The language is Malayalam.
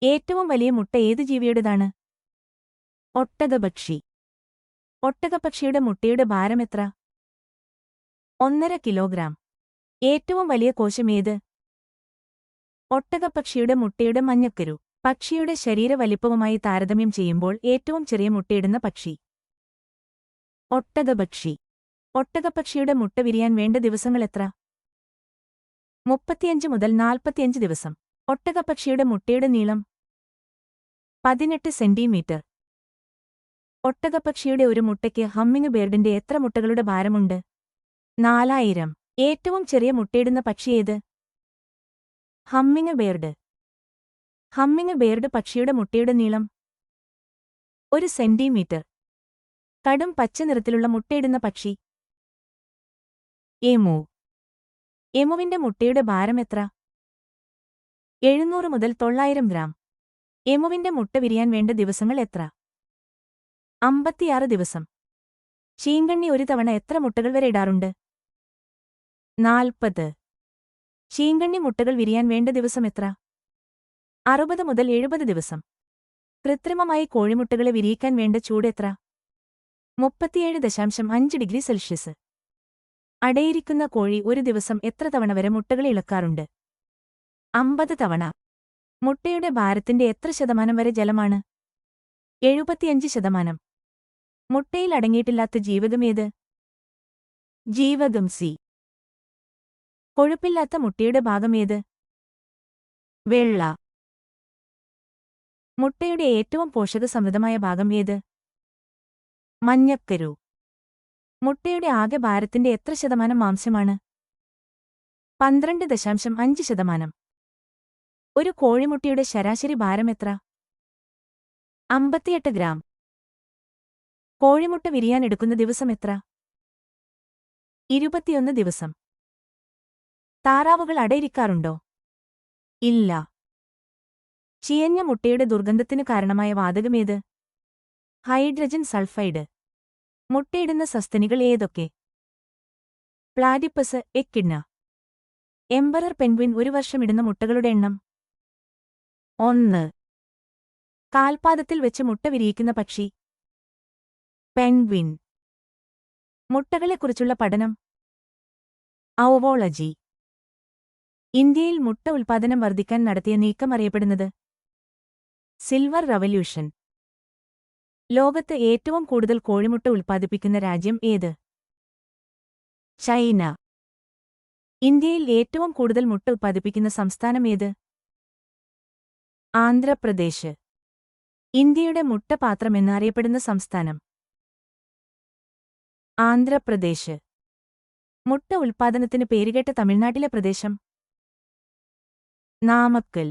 ഏറ്റവും വലിയ മുട്ട ഏത് ജീവിയുടേതാണ്? ഒട്ടകപക്ഷി. ഒട്ടകപ്പക്ഷിയുടെ മുട്ടയുടെ ഭാരം എത്ര? 1.5 കിലോഗ്രാം. ഏറ്റവും വലിയ കോശം ഏത്? ഒട്ടകപ്പക്ഷിയുടെ മുട്ടയുടെ മഞ്ഞക്കരു. പക്ഷിയുടെ ശരീര വലിപ്പവുമായി താരതമ്യം ചെയ്യുമ്പോൾ ഏറ്റവും ചെറിയ മുട്ടയിടുന്ന പക്ഷി. ഒട്ടകപക്ഷി. ഒട്ടകപ്പക്ഷിയുടെ മുട്ട വിരിയാൻ വേണ്ട ദിവസങ്ങൾ എത്ര? 35 മുതൽ 45 ദിവസം. ഒട്ടകപ്പക്ഷിയുടെ മുട്ടയുടെ നീളം 18 സെന്റിമീറ്റർ. ഒട്ടകപ്പക്ഷിയുടെ ഒരു മുട്ടയ്ക്ക് ഹമ്മിങ് ബേർഡിന്റെ എത്ര മുട്ടകളുടെ ഭാരമുണ്ട്? 4000. ഏറ്റവും ചെറിയ മുട്ടയിടുന്ന പക്ഷിയേത്? Hummingbird. ഹമ്മിങ് ബേർഡ് പക്ഷിയുടെ മുട്ടയുടെ നീളം 1 സെന്റിമീറ്റർ. കടും പച്ച നിറത്തിലുള്ള മുട്ടയിടുന്ന പക്ഷി. എമു. എമുവിന്റെ മുട്ടയുടെ ഭാരം എത്ര? 700 മുതൽ 900 ഗ്രാം. എമുവിന്റെ മുട്ട വിരിയാൻ വേണ്ട ദിവസങ്ങൾ എത്ര? 56 ദിവസം. ചീങ്കണ്ണി ഒരു തവണ എത്ര മുട്ടകൾ വരെ ഇടാറുണ്ട്? 40. ചീങ്കണ്ണി മുട്ടകൾ വിരിയാൻ വേണ്ട ദിവസം എത്ര? 60 മുതൽ 70 ദിവസം. കൃത്രിമമായി കോഴിമുട്ടകളെ വിരിയിക്കാൻ വേണ്ട ചൂട് എത്ര? 37.5 ഡിഗ്രി സെൽഷ്യസ്. അടയിരിക്കുന്ന കോഴി ഒരു ദിവസം എത്ര തവണ വരെ മുട്ടകൾ ഇളക്കാറുണ്ട്? 50 തവണ. മുട്ടയുടെ ഭാരത്തിന്റെ എത്ര ശതമാനം വരെ ജലമാണ്? 75%. മുട്ടയിൽ അടങ്ങിയിട്ടില്ലാത്ത ജീവകമേത്? ജീവകം സി. കൊഴുപ്പില്ലാത്ത മുട്ടയുടെ ഭാഗമേത്? വെള്ള. മുട്ടയുടെ ഏറ്റവും പോഷകസമൃദ്ധമായ ഭാഗം ഏത്? മഞ്ഞക്കരു. മുട്ടയുടെ ആകെ ഭാരത്തിന്റെ എത്ര ശതമാനം മാംസ്യമാണ്? 12.5%. ഒരു കോഴിമുട്ടയുടെ ശരാശരി ഭാരം എത്ര? 58 ഗ്രാം. കോഴിമുട്ട വിരിയാൻ എടുക്കുന്ന ദിവസം എത്ര? 21 ദിവസം. താറാവുകൾ അടയിരിക്കാറുണ്ടോ? ഇല്ല. ചീയഞ്ഞ മുട്ടയുടെ ദുർഗന്ധത്തിനു കാരണമായ വാതകമേത്? Hydrogen sulphide. മുട്ടയിടുന്ന സസ്തനികൾ ഏതൊക്കെ? Platypus, echidna. എംപറർ പെൻഗ്വിൻ ഒരു വർഷം ഇടുന്ന മുട്ടകളുടെ എണ്ണം? 1. കാൽപാദത്തിൽ വെച്ച് മുട്ട വിരിയിക്കുന്ന പക്ഷി? പെൻഗ്വിൻ. മുട്ടകളെക്കുറിച്ചുള്ള പഠനം? ഔവോളജി. ഇന്ത്യയിൽ മുട്ട ഉൽപ്പാദനം വർദ്ധിക്കാൻ നടത്തിയ നീക്കം അറിയപ്പെടുന്നത്? Silver revolution. ലോകത്ത് ഏറ്റവും കൂടുതൽ കോഴിമുട്ട ഉൽപ്പാദിപ്പിക്കുന്ന രാജ്യം ഏത്? ചൈന. ഇന്ത്യയിൽ ഏറ്റവും കൂടുതൽ മുട്ട ഉൽപ്പാദിപ്പിക്കുന്ന സംസ്ഥാനം ഏത്? ആന്ധ്രാപ്രദേശ്. ഇന്ത്യയുടെ മുട്ടപാത്രം എന്നറിയപ്പെടുന്ന സംസ്ഥാനം? ആന്ധ്രാപ്രദേശ്. മുട്ട ഉൽപ്പാദനത്തിന് പേരുകേട്ട തമിഴ്നാട്ടിലെ പ്രദേശം? നാമക്കൽ.